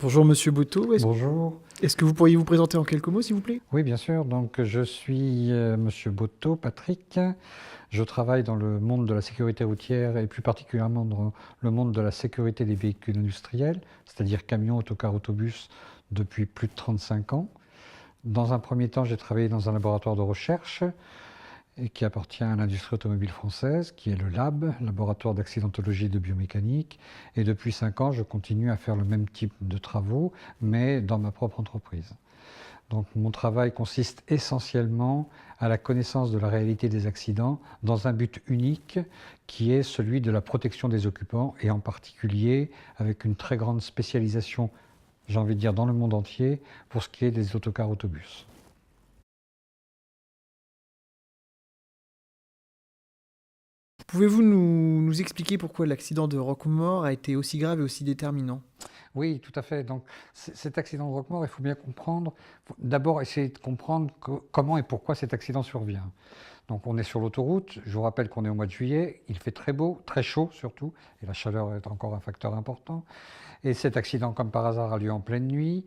Bonjour Monsieur Boto, Bonjour. est-ce que vous pourriez vous présenter en quelques mots s'il vous plaît? Oui, bien sûr. Donc, je suis Monsieur Boto, Patrick. Je travaille dans le monde de la sécurité routière et plus particulièrement dans le monde de la sécurité des véhicules industriels, c'est-à-dire camions, autocars, autobus, depuis plus de 35 ans. Dans un premier temps, j'ai travaillé dans un laboratoire de recherche et qui appartient à l'industrie automobile française, qui est le LAB, Laboratoire d'accidentologie et de biomécanique. Et depuis 5 ans, je continue à faire le même type de travaux, mais dans ma propre entreprise. Donc mon travail consiste essentiellement à la connaissance de la réalité des accidents dans un but unique qui est celui de la protection des occupants et en particulier avec une très grande spécialisation, j'ai envie de dire, dans le monde entier pour ce qui est des autocars autobus. Pouvez-vous nous expliquer pourquoi l'accident de Roquemort a été aussi grave et aussi déterminant? Oui, tout à fait. Donc cet accident de Roquemort, il faut bien comprendre, d'abord essayer de comprendre comment et pourquoi cet accident survient. Donc on est sur l'autoroute, je vous rappelle qu'on est au mois de juillet, il fait très beau, très chaud surtout, et la chaleur est encore un facteur important. Et cet accident, comme par hasard, a lieu en pleine nuit,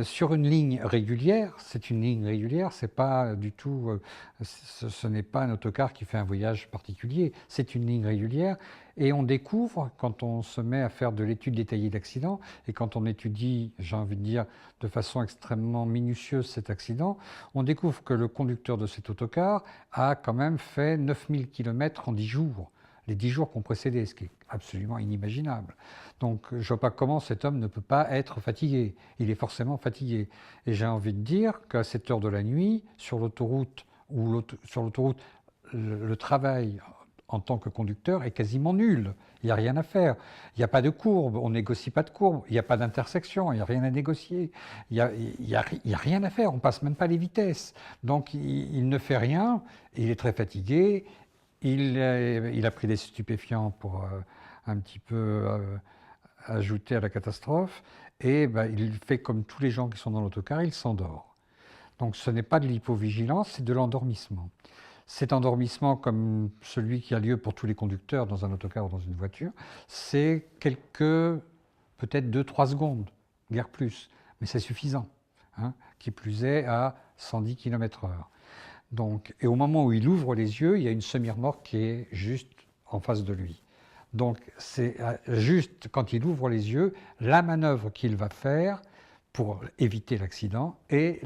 sur une ligne régulière. C'est une ligne régulière, c'est pas du tout, ce n'est pas un autocar qui fait un voyage particulier, c'est une ligne régulière. Et on découvre, quand on se met à faire de l'étude détaillée d'accident, et quand on étudie, j'ai envie de dire, de façon extrêmement minutieuse cet accident, on découvre que le conducteur de cet autocar a quand même fait 9000 km en 10 jours. Les 10 jours qui ont précédé, ce qui est absolument inimaginable. Donc je ne vois pas comment cet homme ne peut pas être fatigué. Il est forcément fatigué. Et j'ai envie de dire qu'à cette heure de la nuit, sur l'autoroute, le travail en tant que conducteur est quasiment nul. Il n'y a rien à faire. Il n'y a pas de courbe, on ne négocie pas de courbe, il n'y a pas d'intersection, il n'y a rien à négocier. Il y a rien à faire, on ne passe même pas les vitesses. Donc il ne fait rien, il est très fatigué, il a pris des stupéfiants pour un petit peu ajouter à la catastrophe, et ben, il fait comme tous les gens qui sont dans l'autocar, il s'endort. Donc ce n'est pas de l'hypovigilance, c'est de l'endormissement. Cet endormissement, comme celui qui a lieu pour tous les conducteurs dans un autocar ou dans une voiture, c'est peut-être 2-3 secondes, guère plus, mais c'est suffisant, hein, qui plus est à 110 km/h. Donc, et au moment où il ouvre les yeux, il y a une semi-remorque qui est juste en face de lui. Donc c'est juste quand il ouvre les yeux, la manœuvre qu'il va faire pour éviter l'accident, et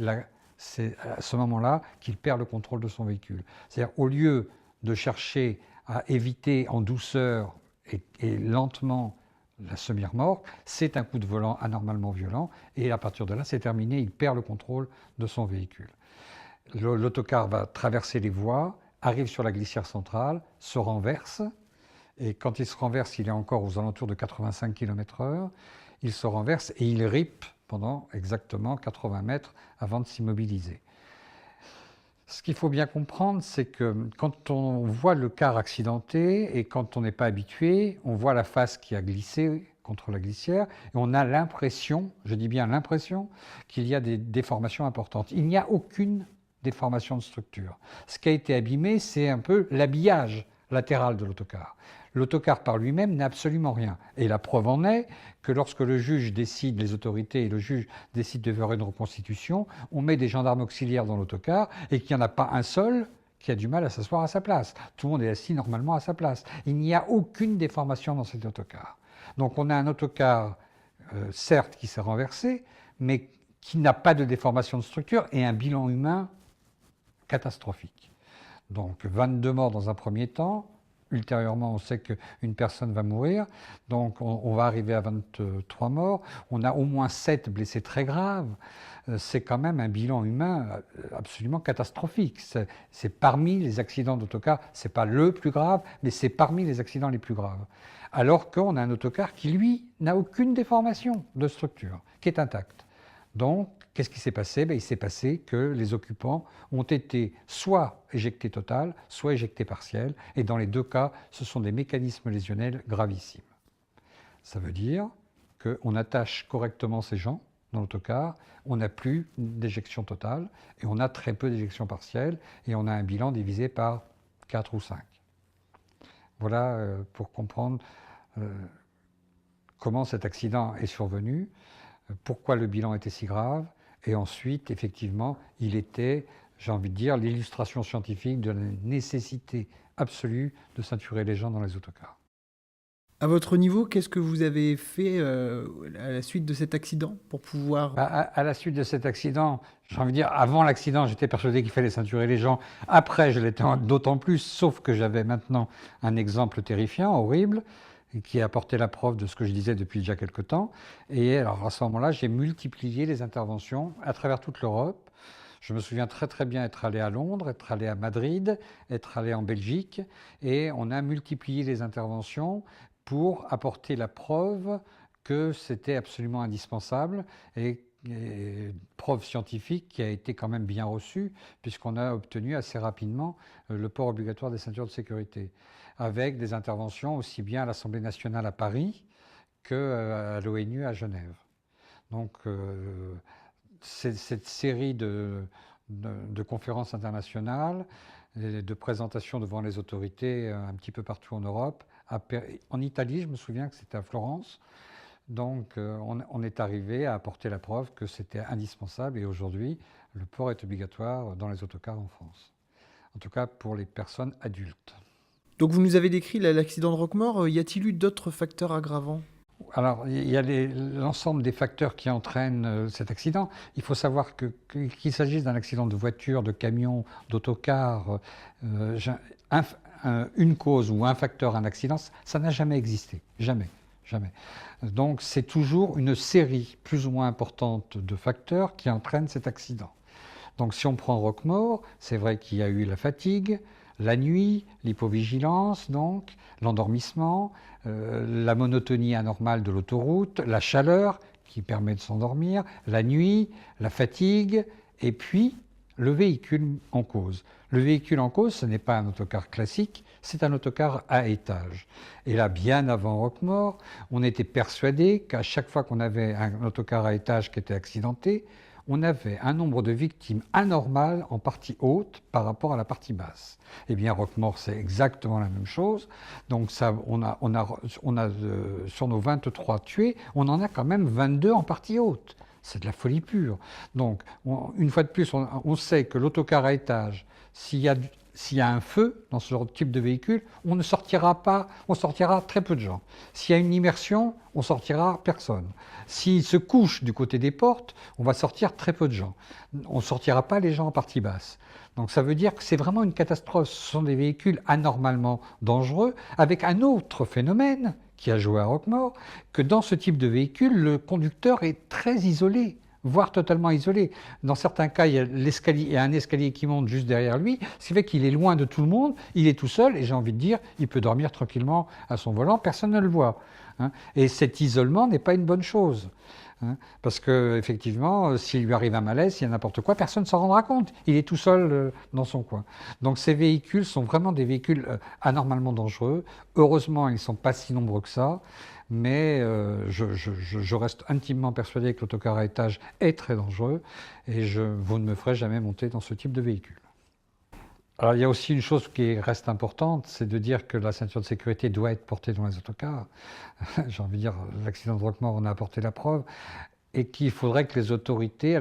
c'est à ce moment-là qu'il perd le contrôle de son véhicule. C'est-à-dire au lieu de chercher à éviter en douceur et lentement la semi-remorque, c'est un coup de volant anormalement violent, et à partir de là, c'est terminé, il perd le contrôle de son véhicule. L'autocar va traverser les voies, arrive sur la glissière centrale, se renverse, et quand il se renverse, il est encore aux alentours de 85 km/h. Il se renverse et il rippe pendant exactement 80 mètres avant de s'immobiliser. Ce qu'il faut bien comprendre, c'est que quand on voit le car accidenté et quand on n'est pas habitué, on voit la face qui a glissé contre la glissière et on a l'impression, je dis bien l'impression, qu'il y a des déformations importantes. Il n'y a aucune déformation de structure. Ce qui a été abîmé, c'est un peu l'habillage latéral de l'autocar. L'autocar par lui-même n'a absolument rien. Et la preuve en est que lorsque le juge décide, les autorités et le juge décident de faire une reconstitution, on met des gendarmes auxiliaires dans l'autocar et qu'il n'y en a pas un seul qui a du mal à s'asseoir à sa place. Tout le monde est assis normalement à sa place. Il n'y a aucune déformation dans cet autocar. Donc on a un autocar, certes, qui s'est renversé, mais qui n'a pas de déformation de structure et un bilan humain catastrophique. Donc 22 morts dans un premier temps. Ultérieurement, on sait qu'une personne va mourir, donc on va arriver à 23 morts. On a au moins 7 blessés très graves. C'est quand même un bilan humain absolument catastrophique. C'est parmi les accidents d'autocar, c'est pas le plus grave, mais c'est parmi les accidents les plus graves. Alors qu'on a un autocar qui, lui, n'a aucune déformation de structure, qui est intact. Donc, qu'est-ce qui s'est passé? Il s'est passé que les occupants ont été soit éjectés total, soit éjectés partiel, et dans les deux cas, ce sont des mécanismes lésionnels gravissimes. Ça veut dire qu'on attache correctement ces gens dans l'autocar, on n'a plus d'éjection totale, et on a très peu d'éjection partielle, et on a un bilan divisé par 4 ou 5. Voilà pour comprendre comment cet accident est survenu. pourquoi le bilan était si grave, et ensuite, effectivement, il était, j'ai envie de dire, l'illustration scientifique de la nécessité absolue de ceinturer les gens dans les autocars. À votre niveau, qu'est-ce que vous avez fait à la suite de cet accident pour pouvoir... À la suite de cet accident, j'ai envie de dire, avant l'accident, j'étais persuadé qu'il fallait ceinturer les gens. Après, je l'étais d'autant plus, sauf que j'avais maintenant un exemple terrifiant, horrible, qui a apporté la preuve de ce que je disais depuis déjà quelque temps. Et alors, à ce moment-là, j'ai multiplié les interventions à travers toute l'Europe. Je me souviens très très bien être allé à Londres, être allé à Madrid, être allé en Belgique, et on a multiplié les interventions pour apporter la preuve que c'était absolument indispensable et preuve scientifique qui a été quand même bien reçue, puisqu'on a obtenu assez rapidement le port obligatoire des ceintures de sécurité, avec des interventions aussi bien à l'Assemblée nationale à Paris qu'à l'ONU à Genève. Donc cette série de conférences internationales, de présentations devant les autorités un petit peu partout en Europe, en Italie, je me souviens que c'était à Florence. Donc on est arrivé à apporter la preuve que c'était indispensable, et aujourd'hui, le port est obligatoire dans les autocars en France. En tout cas pour les personnes adultes. Donc vous nous avez décrit l'accident de Roquemort, y a-t-il eu d'autres facteurs aggravants? Alors, il y a l'ensemble des facteurs qui entraînent cet accident. Il faut savoir qu'il s'agisse d'un accident de voiture, de camion, d'autocar, une cause ou un facteur, un accident, ça n'a jamais existé. Jamais. Jamais. Donc, c'est toujours une série plus ou moins importante de facteurs qui entraînent cet accident. Donc, si on prend Roquemort, c'est vrai qu'il y a eu la fatigue, la nuit, l'hypovigilance, donc, l'endormissement, la monotonie anormale de l'autoroute, la chaleur qui permet de s'endormir, la nuit, la fatigue, et puis le véhicule en cause. Le véhicule en cause, ce n'est pas un autocar classique, c'est un autocar à étage. Et là, bien avant Roquemort, on était persuadé qu'à chaque fois qu'on avait un autocar à étage qui était accidenté, on avait un nombre de victimes anormal en partie haute par rapport à la partie basse. Eh bien, Roquemort, c'est exactement la même chose. Donc, ça, sur nos 23 tués, on en a quand même 22 en partie haute. C'est de la folie pure. Donc, une fois de plus, on sait que l'autocar à étage, s'il y a un feu dans ce genre de type de véhicule, on sortira très peu de gens. S'il y a une immersion, on sortira personne. S'il se couche du côté des portes, on va sortir très peu de gens. On ne sortira pas les gens en partie basse. Donc ça veut dire que c'est vraiment une catastrophe. Ce sont des véhicules anormalement dangereux, avec un autre phénomène qui a joué à Roquemort, que dans ce type de véhicule, le conducteur est très isolé, voire totalement isolé. Dans certains cas, il y a un escalier qui monte juste derrière lui, ce qui fait qu'il est loin de tout le monde, il est tout seul, et j'ai envie de dire, il peut dormir tranquillement à son volant, personne ne le voit. Et cet isolement n'est pas une bonne chose. Parce qu'effectivement, s'il lui arrive un malaise, s'il y a n'importe quoi, personne ne s'en rendra compte. Il est tout seul dans son coin. Donc ces véhicules sont vraiment des véhicules anormalement dangereux. Heureusement, ils ne sont pas si nombreux que ça. Mais je reste intimement persuadé que l'autocar à étage est très dangereux, et vous ne me ferez jamais monter dans ce type de véhicule. Alors il y a aussi une chose qui reste importante, c'est de dire que la ceinture de sécurité doit être portée dans les autocars. J'ai envie de dire, l'accident de Roquemort en a apporté la preuve, et qu'il faudrait que les autorités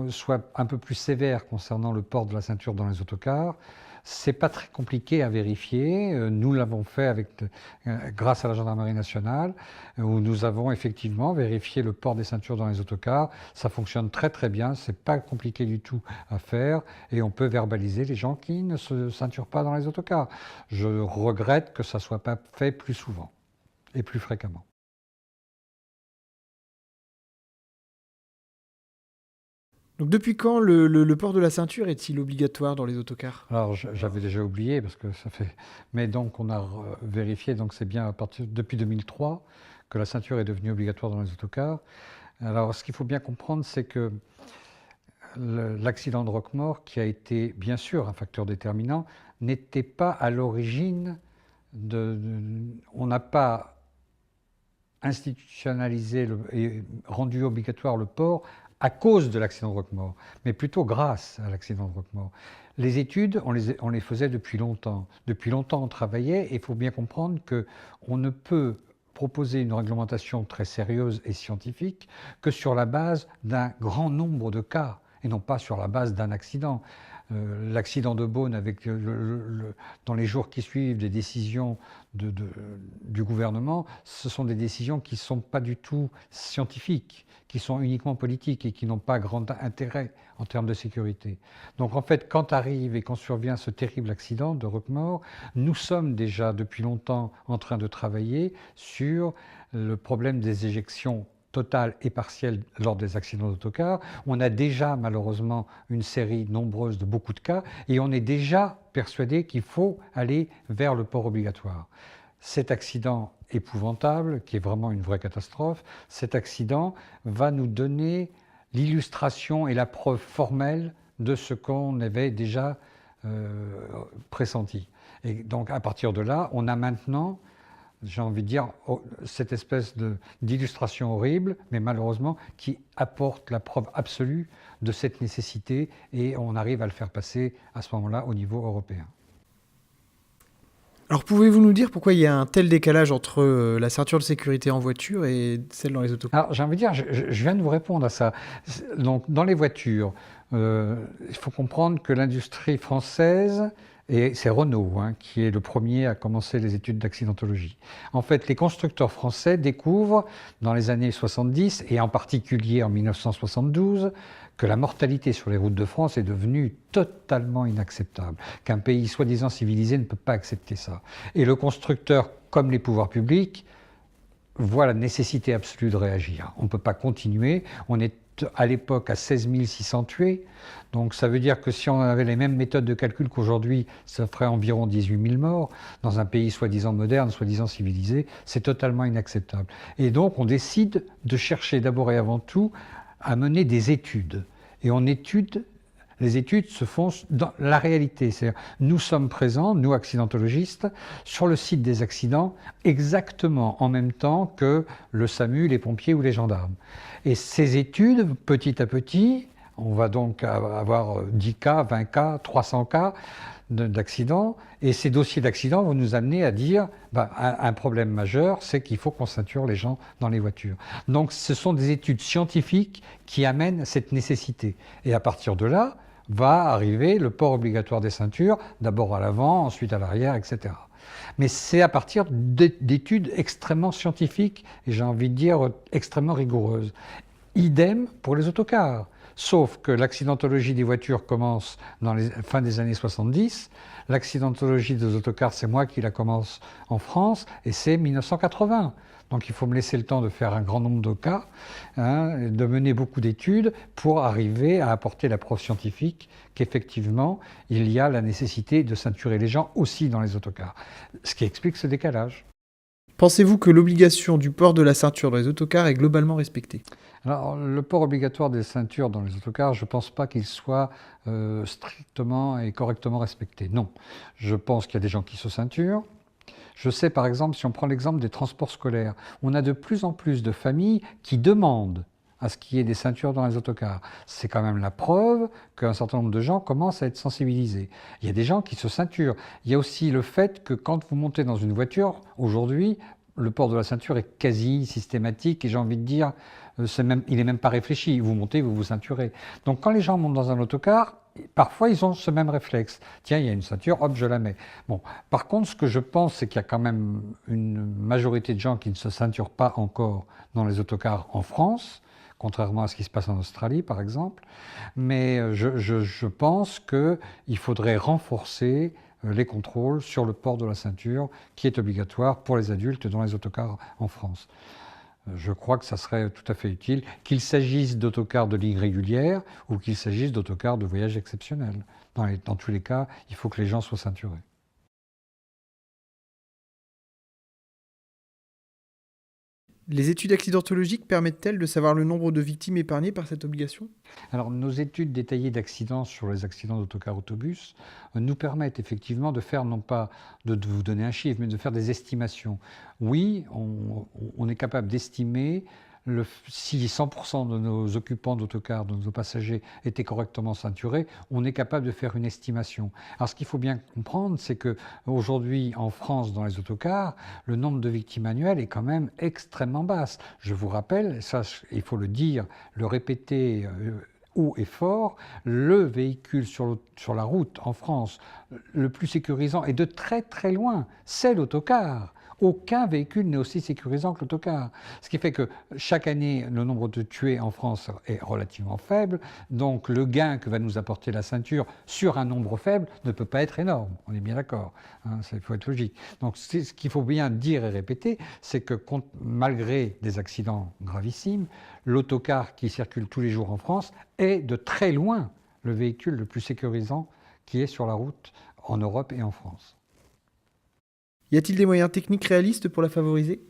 soient un peu plus sévères concernant le port de la ceinture dans les autocars. C'est pas très compliqué à vérifier. Nous l'avons fait grâce à la gendarmerie nationale, où nous avons effectivement vérifié le port des ceintures dans les autocars. Ça fonctionne très très bien, c'est pas compliqué du tout à faire, et on peut verbaliser les gens qui ne se ceinturent pas dans les autocars. Je regrette que ça soit pas fait plus souvent et plus fréquemment. Donc depuis quand le port de la ceinture est-il obligatoire dans les autocars? Alors j'avais déjà oublié parce que ça fait... Mais donc on a vérifié, donc c'est bien depuis 2003 que la ceinture est devenue obligatoire dans les autocars. Alors ce qu'il faut bien comprendre, c'est que l'accident de Roquemort, qui a été bien sûr un facteur déterminant, n'était pas à l'origine on n'a pas institutionnalisé et rendu obligatoire le port à cause de l'accident de Roquemort, mais plutôt grâce à l'accident de Roquemort. Les études, on les faisait depuis longtemps. Depuis longtemps, on travaillait, et il faut bien comprendre qu'on ne peut proposer une réglementation très sérieuse et scientifique que sur la base d'un grand nombre de cas et non pas sur la base d'un accident. L'accident de Beaune avec dans les jours qui suivent des décisions du gouvernement, ce sont des décisions qui ne sont pas du tout scientifiques, qui sont uniquement politiques et qui n'ont pas grand intérêt en termes de sécurité. Donc en fait, quand arrive et quand survient ce terrible accident de Roquemaure, nous sommes déjà depuis longtemps en train de travailler sur le problème des éjections totale et partielle lors des accidents d'autocar. On a déjà malheureusement une série nombreuse de beaucoup de cas et on est déjà persuadé qu'il faut aller vers le port obligatoire. Cet accident épouvantable, qui est vraiment une vraie catastrophe, cet accident va nous donner l'illustration et la preuve formelle de ce qu'on avait déjà pressenti. Et donc à partir de là, on a maintenant, j'ai envie de dire, cette espèce d'illustration horrible, mais malheureusement, qui apporte la preuve absolue de cette nécessité, et on arrive à le faire passer à ce moment-là au niveau européen. Alors pouvez-vous nous dire pourquoi il y a un tel décalage entre la ceinture de sécurité en voiture et celle dans les autocars? Alors j'ai envie de dire, je viens de vous répondre à ça. Donc dans les voitures, il faut comprendre que l'industrie française, et c'est Renault qui est le premier à commencer les études d'accidentologie. En fait, les constructeurs français découvrent dans les années 70, et en particulier en 1972, que la mortalité sur les routes de France est devenue totalement inacceptable, qu'un pays soi-disant civilisé ne peut pas accepter ça. Et le constructeur, comme les pouvoirs publics, voit la nécessité absolue de réagir. On ne peut pas continuer, on est à l'époque à 16 600 tués, donc ça veut dire que si on avait les mêmes méthodes de calcul qu'aujourd'hui, ça ferait environ 18 000 morts. Dans un pays soi-disant moderne, soi-disant civilisé, c'est totalement inacceptable. Et donc on décide de chercher d'abord et avant tout à mener des études. Et les études se font dans la réalité. C'est-à-dire, nous sommes présents, nous accidentologistes, sur le site des accidents exactement en même temps que le SAMU, les pompiers ou les gendarmes. Et ces études, petit à petit, on va donc avoir 10 cas, 20 cas, 300 cas d'accidents, et ces dossiers d'accidents vont nous amener à dire un problème majeur, c'est qu'il faut qu'on ceinture les gens dans les voitures. Donc ce sont des études scientifiques qui amènent cette nécessité. Et à partir de là, va arriver le port obligatoire des ceintures, d'abord à l'avant, ensuite à l'arrière, etc. Mais c'est à partir d'études extrêmement scientifiques, et j'ai envie de dire extrêmement rigoureuses. Idem pour les autocars. Sauf que l'accidentologie des voitures commence dans les fin des années 70. L'accidentologie des autocars, c'est moi qui la commence en France, et c'est 1980. Donc il faut me laisser le temps de faire un grand nombre de cas, de mener beaucoup d'études pour arriver à apporter la preuve scientifique qu'effectivement, il y a la nécessité de ceinturer les gens aussi dans les autocars. Ce qui explique ce décalage. Pensez-vous que l'obligation du port de la ceinture dans les autocars est globalement respectée? Alors, le port obligatoire des ceintures dans les autocars, je ne pense pas qu'il soit strictement et correctement respecté. Non. Je pense qu'il y a des gens qui se ceinturent. Je sais par exemple, si on prend l'exemple des transports scolaires, on a de plus en plus de familles qui demandent à ce qu'il y ait des ceintures dans les autocars. C'est quand même la preuve qu'un certain nombre de gens commencent à être sensibilisés. Il y a des gens qui se ceinturent. Il y a aussi le fait que quand vous montez dans une voiture, aujourd'hui, le port de la ceinture est quasi systématique et j'ai envie de dire, il n'est même pas réfléchi. Vous montez, vous vous ceinturez. Donc quand les gens montent dans un autocar, parfois ils ont ce même réflexe. Tiens, il y a une ceinture, hop, je la mets. Bon, par contre, ce que je pense, c'est qu'il y a quand même une majorité de gens qui ne se ceinturent pas encore dans les autocars en France, contrairement à ce qui se passe en Australie, par exemple. Mais je pense qu'il faudrait renforcer les contrôles sur le port de la ceinture, qui est obligatoire pour les adultes dans les autocars en France. Je crois que ça serait tout à fait utile, qu'il s'agisse d'autocars de ligne régulière ou qu'il s'agisse d'autocars de voyage exceptionnel. Dans tous les cas, il faut que les gens soient ceinturés. Les études accidentologiques permettent-elles de savoir le nombre de victimes épargnées par cette obligation? Alors, nos études détaillées d'accidents sur les accidents d'autocars-autobus nous permettent effectivement de faire, non pas de vous donner un chiffre, mais de faire des estimations. Oui, on est capable d'estimer si 100% de nos occupants d'autocars, de nos passagers étaient correctement ceinturés, on est capable de faire une estimation. Alors ce qu'il faut bien comprendre, c'est qu'aujourd'hui en France, dans les autocars, le nombre de victimes annuelles est quand même extrêmement basse. Je vous rappelle, ça il faut le dire, le répéter haut et fort, le véhicule sur la route en France le plus sécurisant, et de très très loin, c'est l'autocar. Aucun véhicule n'est aussi sécurisant que l'autocar. Ce qui fait que chaque année, le nombre de tués en France est relativement faible. Donc le gain que va nous apporter la ceinture sur un nombre faible ne peut pas être énorme. On est bien d'accord. Hein, il faut être logique. Donc ce qu'il faut bien dire et répéter, c'est que malgré des accidents gravissimes, l'autocar qui circule tous les jours en France est de très loin le véhicule le plus sécurisant qui est sur la route en Europe et en France. Y a-t-il des moyens techniques réalistes pour la favoriser?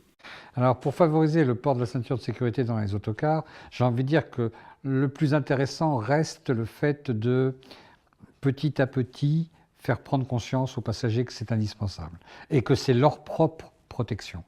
Alors pour favoriser le port de la ceinture de sécurité dans les autocars, j'ai envie de dire que le plus intéressant reste le fait de, petit à petit, faire prendre conscience aux passagers que c'est indispensable et que c'est leur propre protection.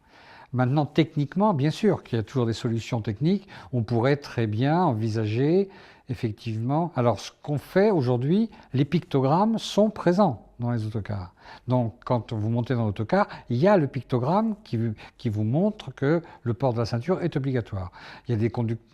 Maintenant, techniquement, bien sûr qu'il y a toujours des solutions techniques. On pourrait très bien envisager, effectivement... Alors, ce qu'on fait aujourd'hui, les pictogrammes sont présents dans les autocars. Donc, quand vous montez dans l'autocar, il y a le pictogramme qui vous montre que le port de la ceinture est obligatoire. Il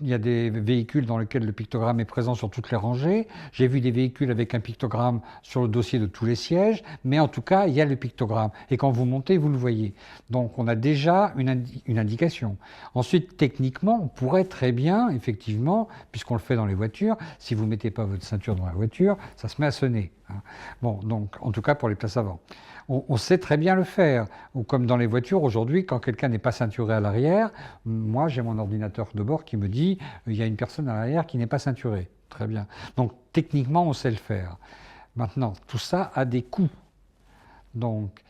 y a des véhicules dans lesquels le pictogramme est présent sur toutes les rangées. J'ai vu des véhicules avec un pictogramme sur le dossier de tous les sièges, mais en tout cas, il y a le pictogramme. Et quand vous montez, vous le voyez. Donc, on a déjà une indication. Ensuite, techniquement, on pourrait très bien, effectivement, puisqu'on le fait dans les voitures, si vous ne mettez pas votre ceinture dans la voiture, ça se met à sonner. Bon, donc, en tout cas pour les places avant. On sait très bien le faire. Ou comme dans les voitures, aujourd'hui, quand quelqu'un n'est pas ceinturé à l'arrière, moi j'ai mon ordinateur de bord qui me dit il y a une personne à l'arrière qui n'est pas ceinturée. Très bien. Donc techniquement, on sait le faire. Maintenant, tout ça a des coûts. Donc,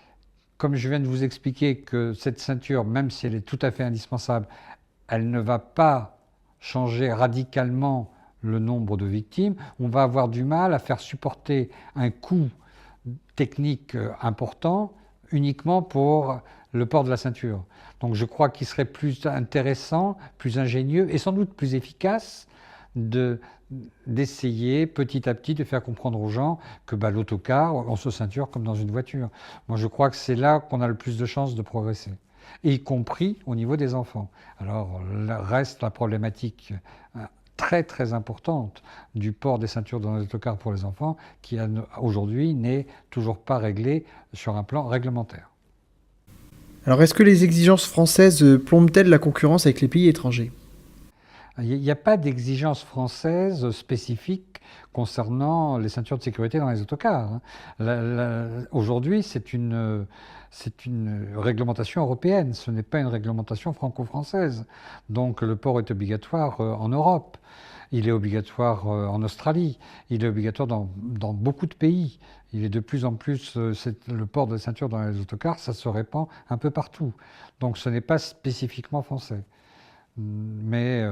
comme je viens de vous expliquer que cette ceinture, même si elle est tout à fait indispensable, elle ne va pas changer radicalement le nombre de victimes, on va avoir du mal à faire supporter un coût technique important uniquement pour le port de la ceinture. Donc je crois qu'il serait plus intéressant, plus ingénieux et sans doute plus efficace d'essayer petit à petit de faire comprendre aux gens que l'autocar, on se ceinture comme dans une voiture. Moi je crois que c'est là qu'on a le plus de chances de progresser, y compris au niveau des enfants. Alors reste la problématique très très importante du port des ceintures dans les autocars pour les enfants qui aujourd'hui n'est toujours pas réglée sur un plan réglementaire. Alors est-ce que les exigences françaises plombent-elles la concurrence avec les pays étrangers? Il n'y a pas d'exigence française spécifique concernant les ceintures de sécurité dans les autocars. Aujourd'hui, c'est une réglementation européenne, ce n'est pas une réglementation franco-française. Donc le port est obligatoire en Europe, il est obligatoire en Australie, il est obligatoire dans beaucoup de pays. Il est de plus en plus, le port de ceinture dans les autocars, ça se répand un peu partout. Donc ce n'est pas spécifiquement français. Mais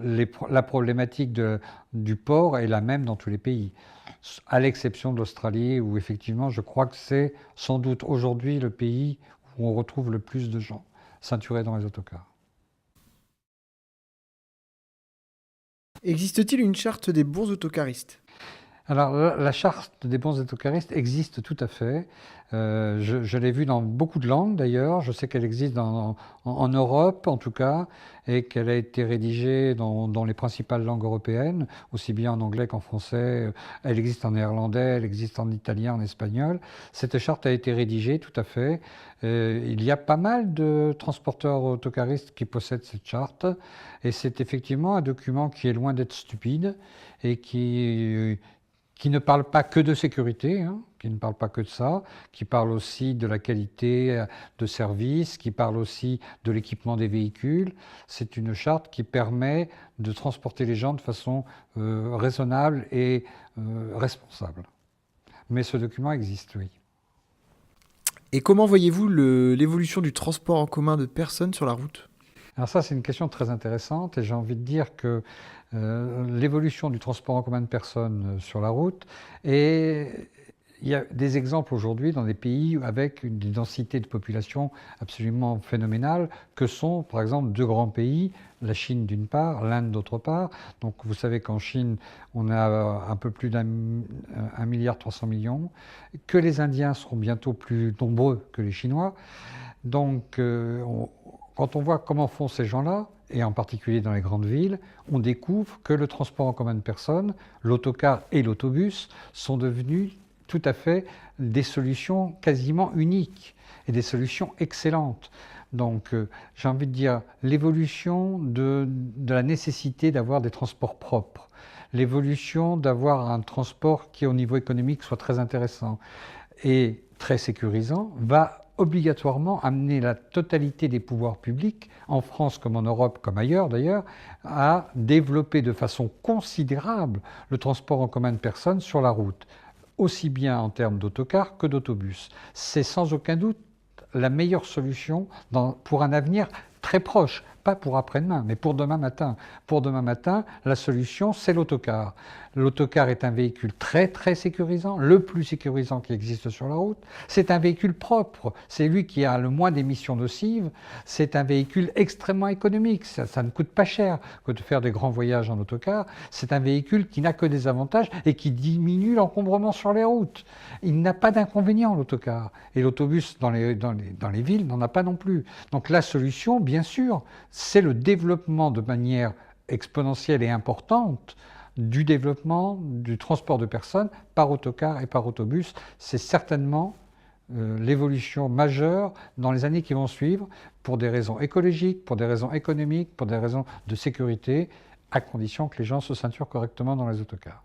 la problématique du port est la même dans tous les pays, à l'exception de l'Australie, où effectivement je crois que c'est sans doute aujourd'hui le pays où on retrouve le plus de gens ceinturés dans les autocars. Existe-t-il une charte des bons autocaristes? Alors la charte des bons autocaristes existe tout à fait. Je l'ai vue dans beaucoup de langues d'ailleurs. Je sais qu'elle existe en Europe en tout cas, et qu'elle a été rédigée dans les principales langues européennes, aussi bien en anglais qu'en français. Elle existe en néerlandais, elle existe en italien, en espagnol. Cette charte a été rédigée tout à fait. Il y a pas mal de transporteurs autocaristes qui possèdent cette charte, et c'est effectivement un document qui est loin d'être stupide et qui ne parle pas que de sécurité, qui ne parle pas que de ça, qui parle aussi de la qualité de service, qui parle aussi de l'équipement des véhicules. C'est une charte qui permet de transporter les gens de façon raisonnable et responsable. Mais ce document existe, oui. Et comment voyez-vous l'évolution du transport en commun de personnes sur la route? Alors ça, c'est une question très intéressante et j'ai envie de dire que l'évolution du transport en commun de personnes sur la route, et il y a des exemples aujourd'hui dans des pays avec une densité de population absolument phénoménale, que sont par exemple deux grands pays, la Chine d'une part, l'Inde d'autre part. Donc vous savez qu'en Chine, on a un peu plus d'1,3 milliard, que les Indiens seront bientôt plus nombreux que les Chinois. Donc quand on voit comment font ces gens-là, et en particulier dans les grandes villes, on découvre que le transport en commun de personnes, l'autocar et l'autobus, sont devenus tout à fait des solutions quasiment uniques et des solutions excellentes. Donc j'ai envie de dire l'évolution de la nécessité d'avoir des transports propres, l'évolution d'avoir un transport qui au niveau économique soit très intéressant et très sécurisant va obligatoirement amener la totalité des pouvoirs publics, en France comme en Europe, comme ailleurs d'ailleurs, à développer de façon considérable le transport en commun de personnes sur la route, aussi bien en termes d'autocars que d'autobus. C'est sans aucun doute la meilleure solution pour un avenir très proche, pas pour après-demain, mais pour demain matin. Pour demain matin, la solution, c'est l'autocar. L'autocar est un véhicule très très sécurisant, le plus sécurisant qui existe sur la route. C'est un véhicule propre, c'est lui qui a le moins d'émissions nocives. C'est un véhicule extrêmement économique, ça ne coûte pas cher que de faire des grands voyages en autocar. C'est un véhicule qui n'a que des avantages et qui diminue l'encombrement sur les routes. Il n'a pas d'inconvénient l'autocar. Et l'autobus dans les villes n'en a pas non plus. Donc la solution, bien sûr, c'est le développement de manière exponentielle et importante du développement du transport de personnes par autocar et par autobus. C'est certainement l'évolution majeure dans les années qui vont suivre pour des raisons écologiques, pour des raisons économiques, pour des raisons de sécurité, à condition que les gens se ceinturent correctement dans les autocars.